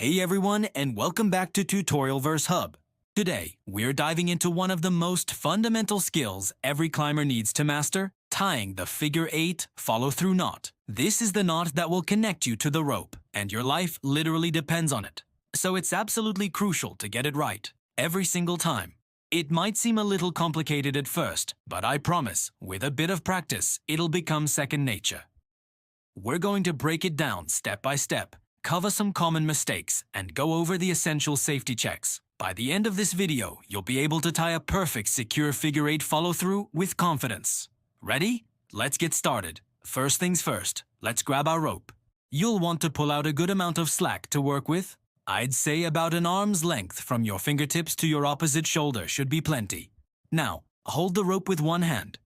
Hey everyone, and welcome back to Tutorialverse Hub. Today, we're diving into one of the most fundamental skills every climber needs to master, tying the figure 8 follow-through knot. This is the knot that will connect you to the rope, and your life literally depends on it. So it's absolutely crucial to get it right, every single time. It might seem a little complicated at first, but I promise, with a bit of practice, it'll become second nature. We're going to break it down step by step, cover some common mistakes, and go over the essential safety checks. By the end of this video, you'll be able to tie a perfect secure figure 8 follow-through with confidence. Ready? Let's get started. First things first, let's grab our rope. You'll want to pull out a good amount of slack to work with. I'd say about an arm's length from your fingertips to your opposite shoulder should be plenty. Now, hold the rope with one hand.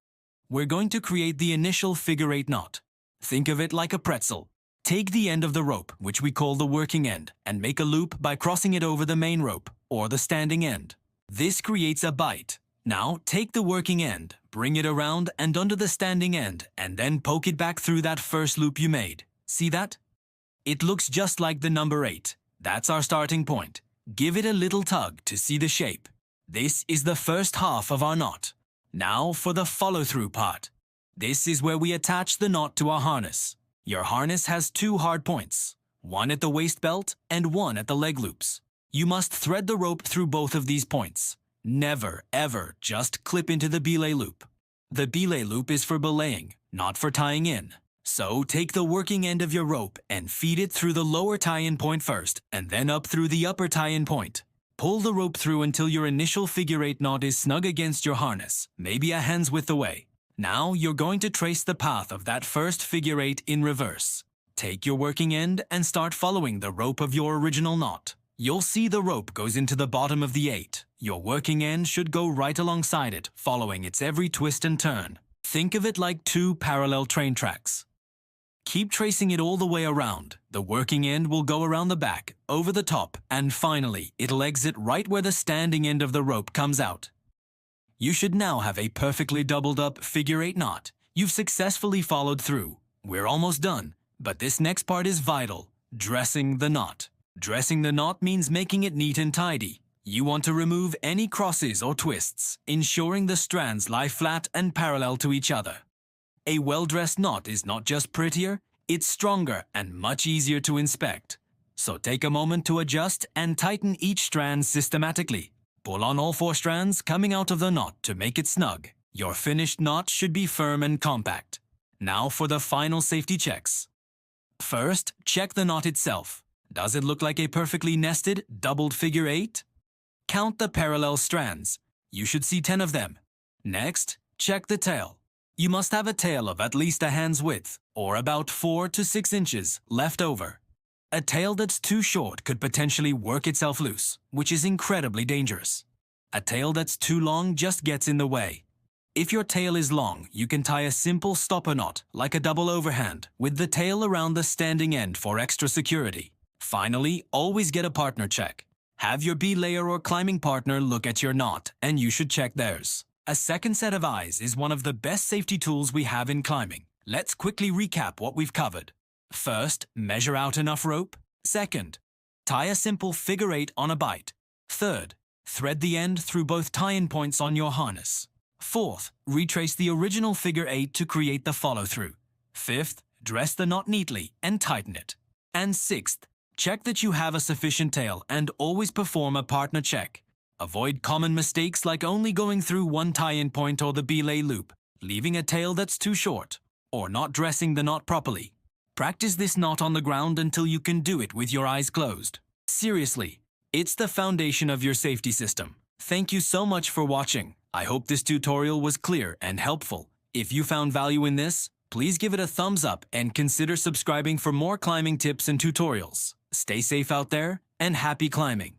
We're going to create the initial figure 8 knot. Think of it like a pretzel. Take the end of the rope, which we call the working end, and make a loop by crossing it over the main rope, or the standing end. This creates a bite. Now, take the working end, bring it around and under the standing end, and then poke it back through that first loop you made. See that? It looks just like the number 8. That's our starting point. Give it a little tug to see the shape. This is the first half of our knot. Now for the follow-through part. This is where we attach the knot to our harness. Your harness has two hard points, one at the waist belt and one at the leg loops. You must thread the rope through both of these points. Never, ever just clip into the belay loop. The belay loop is for belaying, not for tying in. So take the working end of your rope and feed it through the lower tie-in point first, and then up through the upper tie-in point. Pull the rope through until your initial figure 8 knot is snug against your harness, maybe a hand's width away. Now you're going to trace the path of that first figure 8 in reverse. Take your working end and start following the rope of your original knot. You'll see the rope goes into the bottom of the 8. Your working end should go right alongside it, following its every twist and turn. Think of it like two parallel train tracks. Keep tracing it all the way around. The working end will go around the back, over the top, and finally, it'll exit right where the standing end of the rope comes out. You should now have a perfectly doubled up figure 8 knot. You've successfully followed through. We're almost done, but this next part is vital. Dressing the knot. Dressing the knot means making it neat and tidy. You want to remove any crosses or twists, ensuring the strands lie flat and parallel to each other. A well-dressed knot is not just prettier, it's stronger and much easier to inspect. So take a moment to adjust and tighten each strand systematically. Pull on all 4 strands coming out of the knot to make it snug. Your finished knot should be firm and compact. Now for the final safety checks. First, check the knot itself. Does it look like a perfectly nested, doubled figure 8? Count the parallel strands. You should see 10 of them. Next, check the tail. You must have a tail of at least a hand's width, or about 4 to 6 inches, left over. A tail that's too short could potentially work itself loose, which is incredibly dangerous. A tail that's too long just gets in the way. If your tail is long, you can tie a simple stopper knot, like a double overhand, with the tail around the standing end for extra security. Finally, always get a partner check. Have your belayer or climbing partner look at your knot, and you should check theirs. A second set of eyes is one of the best safety tools we have in climbing. Let's quickly recap what we've covered. First, measure out enough rope. Second, tie a simple figure 8 on a bight. Third, thread the end through both tie-in points on your harness. Fourth, retrace the original figure 8 to create the follow-through. Fifth, dress the knot neatly and tighten it. And sixth, check that you have a sufficient tail and always perform a partner check. Avoid common mistakes like only going through one tie-in point or the belay loop, leaving a tail that's too short, or not dressing the knot properly. Practice this knot on the ground until you can do it with your eyes closed. Seriously, it's the foundation of your safety system. Thank you so much for watching. I hope this tutorial was clear and helpful. If you found value in this, please give it a thumbs up and consider subscribing for more climbing tips and tutorials. Stay safe out there and happy climbing.